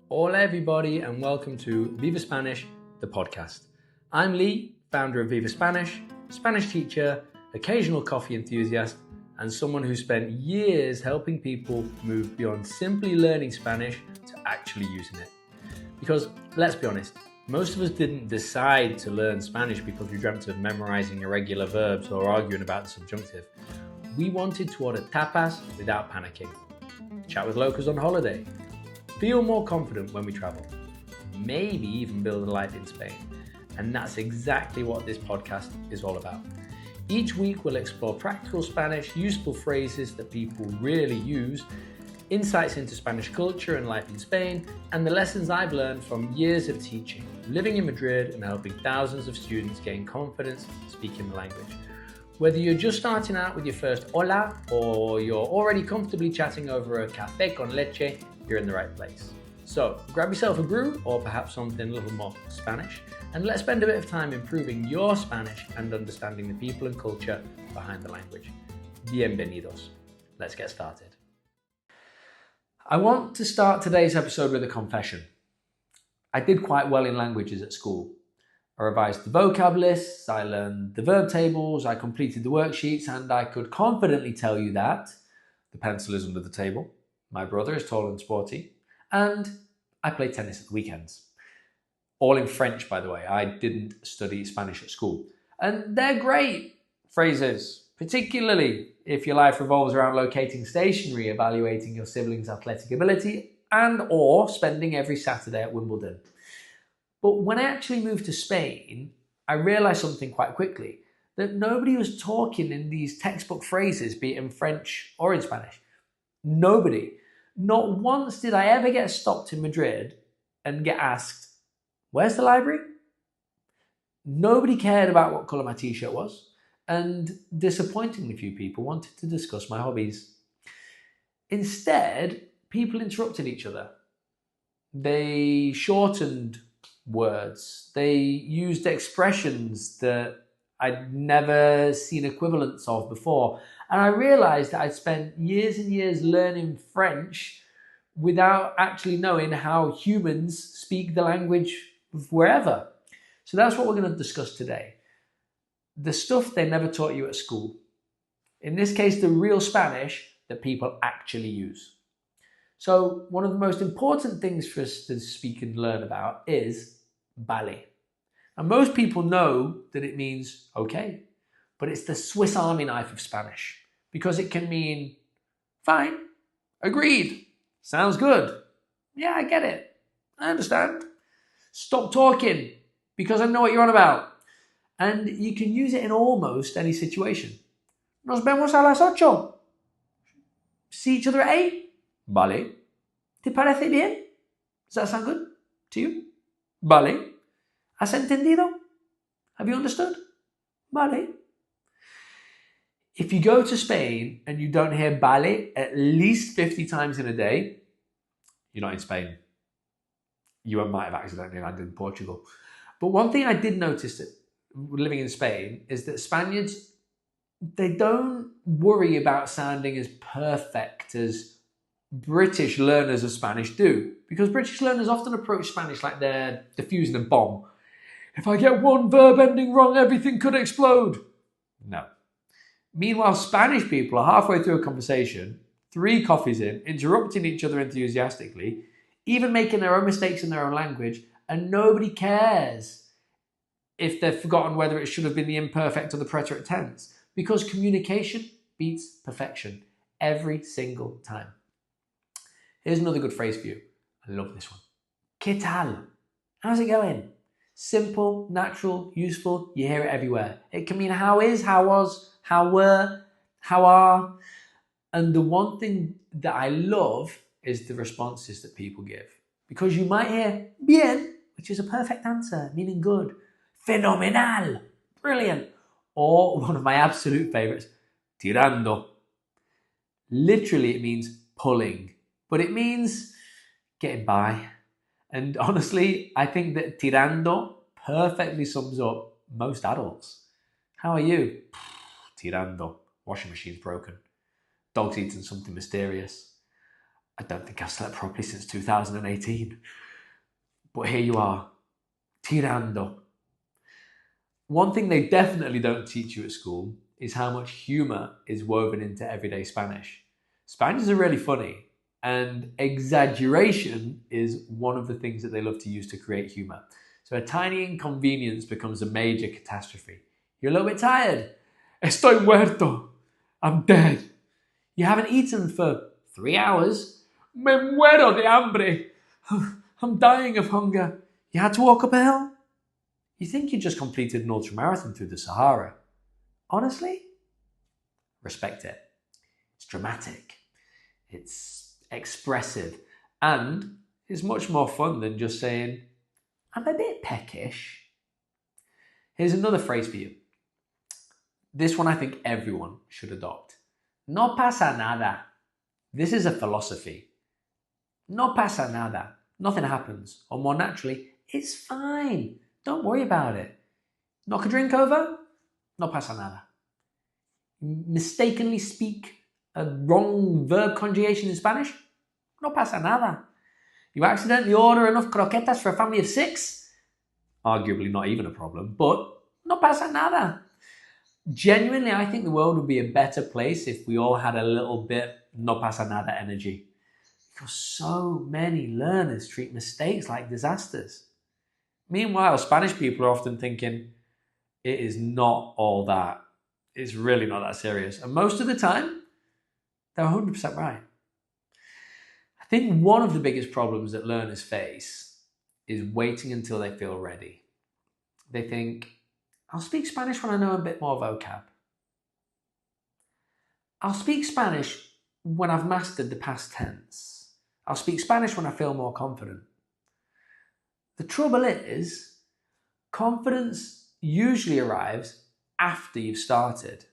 Hola everybody and welcome to Viva Spanish, the podcast. I'm Lee, founder of Viva Spanish, Spanish teacher, occasional coffee enthusiast, and someone who spent years helping people move beyond simply learning Spanish to actually using it. Because, let's be honest, most of us didn't decide to learn Spanish because we dreamt of memorizing irregular verbs or arguing about the subjunctive. We wanted to order tapas without panicking, chat with locals on holiday, feel more confident when we travel, maybe even build a life in Spain. And that's exactly what this podcast is all about. Each week we'll explore practical Spanish, useful phrases that people really use, insights into Spanish culture and life in Spain, and the lessons I've learned from years of teaching, living in Madrid and helping thousands of students gain confidence speaking the language. Whether you're just starting out with your first hola or you're already comfortably chatting over a café con leche, you're in the right place. So grab yourself a brew or perhaps something a little more Spanish, and let's spend a bit of time improving your Spanish and understanding the people and culture behind the language. Bienvenidos. Let's get started. I want to start today's episode with a confession. I did quite well in languages at school. I revised the vocab lists, I learned the verb tables, I completed the worksheets, and I could confidently tell you that the pencil is under the table, my brother is tall and sporty, and I play tennis at the weekends. All in French, by the way. I didn't study Spanish at school. And they're great phrases, particularly if your life revolves around locating stationery, evaluating your siblings' athletic ability, and or spending every Saturday at Wimbledon. But when I actually moved to Spain, I realized something quite quickly, that nobody was talking in these textbook phrases, be it in French or in Spanish. Nobody. Not once did I ever get stopped in Madrid and get asked, where's the library? Nobody cared about what colour my t-shirt was, and disappointingly few people wanted to discuss my hobbies. Instead, people interrupted each other. They shortened words. They used expressions that I'd never seen equivalents of before. And I realized that I'd spent years and years learning French without actually knowing how humans speak the language wherever. So that's what we're going to discuss today. The stuff they never taught you at school. In this case, the real Spanish that people actually use. So one of the most important things for us to speak and learn about is vale. And most people know that it means okay, but it's the Swiss Army knife of Spanish because it can mean fine, agreed, sounds good, yeah, I get it, I understand, stop talking because I know what you're on about. And you can use it in almost any situation. Nos vemos a las 8. See each other at 8? Vale. ¿Te parece bien? Does that sound good to you? Vale. ¿Has entendido? Have you understood? Vale. If you go to Spain and you don't hear vale at least 50 times in a day, you're not in Spain. You might have accidentally landed in Portugal. But one thing I did notice that living in Spain is that Spaniards, they don't worry about sounding as perfect as British learners of Spanish do. Because British learners often approach Spanish like they're defusing a bomb. If I get one verb ending wrong, everything could explode. No. Meanwhile, Spanish people are halfway through a conversation, 3 coffees in, interrupting each other enthusiastically, even making their own mistakes in their own language, and nobody cares if they've forgotten whether it should have been the imperfect or the preterite tense, because communication beats perfection every single time. Here's another good phrase for you. I love this one. ¿Qué tal? How's it going? Simple, natural, useful, you hear it everywhere. It can mean how is, how was, how were, how are. And the one thing that I love is the responses that people give. Because you might hear bien, which is a perfect answer, meaning good. Fenomenal, brilliant. Or one of my absolute favorites, tirando. Literally it means pulling, but it means getting by. And honestly, I think that tirando perfectly sums up most adults. How are you? Tirando. Washing machine's broken. Dog's eating something mysterious. I don't think I've slept properly since 2018. But here you are, tirando. One thing they definitely don't teach you at school is how much humor is woven into everyday Spanish. Spaniards are really funny, and exaggeration is one of the things that they love to use to create humor. So a tiny inconvenience becomes a major catastrophe. You're a little bit tired. Estoy muerto. I'm dead. You haven't eaten for 3 hours. Me muero de hambre. I'm dying of hunger. You had to walk up a hill? You think you just completed an ultramarathon through the Sahara. Honestly, respect it. It's dramatic. It's expressive. And it's much more fun than just saying, I'm a bit peckish. Here's another phrase for you. This one I think everyone should adopt. No pasa nada. This is a philosophy. No pasa nada. Nothing happens. Or more naturally, it's fine. Don't worry about it. Knock a drink over? No pasa nada. Mistakenly speak a wrong verb conjugation in Spanish? No pasa nada. You accidentally order enough croquetas for a family of 6? Arguably not even a problem, but no pasa nada. Genuinely, I think the world would be a better place if we all had a little bit no pasa nada energy. Because so many learners treat mistakes like disasters. Meanwhile, Spanish people are often thinking, it is not all that. It's really not that serious. And most of the time, they're 100% right. I think one of the biggest problems that learners face is waiting until they feel ready. They think, I'll speak Spanish when I know a bit more vocab. I'll speak Spanish when I've mastered the past tense. I'll speak Spanish when I feel more confident. The trouble is, confidence usually arrives after you've started,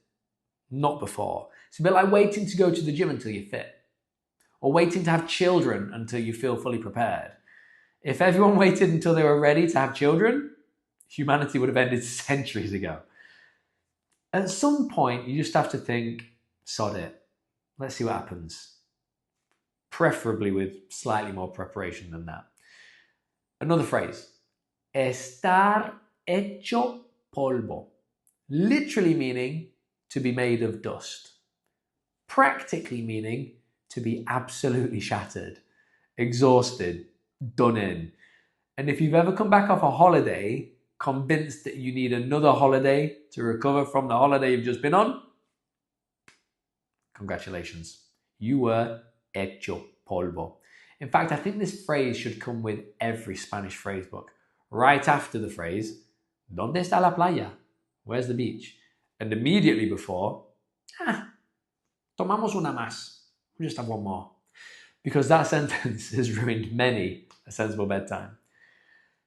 not before. It's a bit like waiting to go to the gym until you're fit, or waiting to have children until you feel fully prepared. If everyone waited until they were ready to have children, humanity would have ended centuries ago. At some point, you just have to think, sod it. Let's see what happens. Preferably with slightly more preparation than that. Another phrase, estar hecho polvo. Literally meaning to be made of dust. Practically meaning to be absolutely shattered, exhausted, done in. And if you've ever come back off a holiday convinced that you need another holiday to recover from the holiday you've just been on, congratulations. You were hecho polvo. In fact, I think this phrase should come with every Spanish phrase book. Right after the phrase, ¿Dónde está la playa? Where's the beach? And immediately before, tomamos una más. We'll just have one more. Because that sentence has ruined many a sensible bedtime.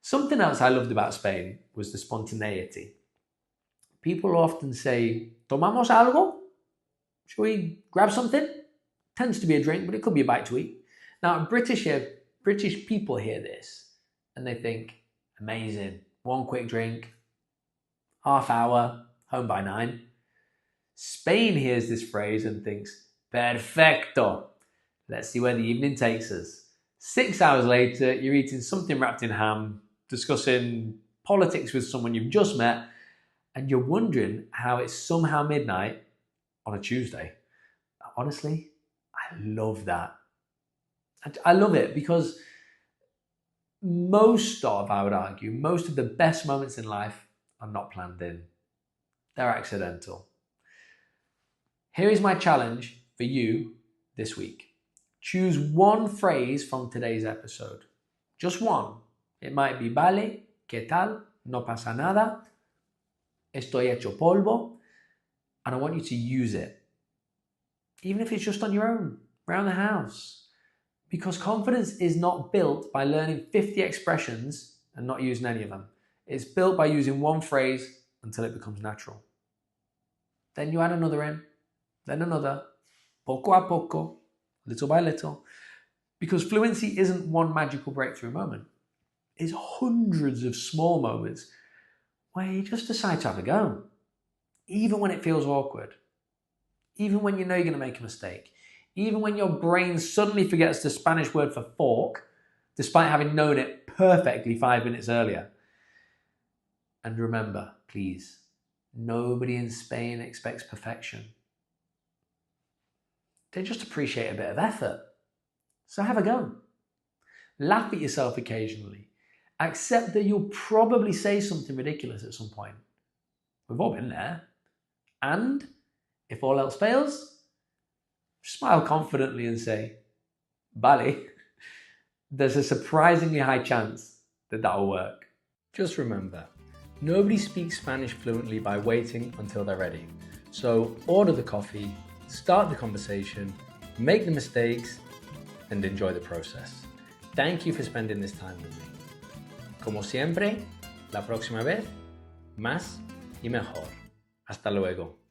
Something else I loved about Spain was the spontaneity. People often say, ¿Tomamos algo? Shall we grab something? Tends to be a drink, but it could be a bite to eat. Now, British people hear this and they think, amazing, one quick drink, half hour, home by 9. Spain hears this phrase and thinks, perfecto. Let's see where the evening takes us. 6 hours later, you're eating something wrapped in ham, discussing politics with someone you've just met, and you're wondering how it's somehow midnight on a Tuesday. Honestly, I love that. I love it because I would argue, most of the best moments in life are not planned in. They're accidental. Here is my challenge for you this week. Choose one phrase from today's episode. Just one. It might be vale, ¿qué tal? No pasa nada. Estoy hecho polvo. And I want you to use it. Even if it's just on your own, around the house. Because confidence is not built by learning 50 expressions and not using any of them. It's built by using one phrase until it becomes natural. Then you add another in, then another, poco a poco, little by little. Because fluency isn't one magical breakthrough moment. It's hundreds of small moments where you just decide to have a go. Even when it feels awkward. Even when you know you're going to make a mistake. Even when your brain suddenly forgets the Spanish word for fork, despite having known it perfectly 5 minutes earlier. And remember, please, nobody in Spain expects perfection. They just appreciate a bit of effort. So have a go. Laugh at yourself occasionally. Accept that you'll probably say something ridiculous at some point. We've all been there. And if all else fails, smile confidently and say, vale. There's a surprisingly high chance that that'll work. Just remember, nobody speaks Spanish fluently by waiting until they're ready. So order the coffee, start the conversation, make the mistakes, and enjoy the process. Thank you for spending this time with me. Como siempre, la próxima vez, más y mejor. Hasta luego.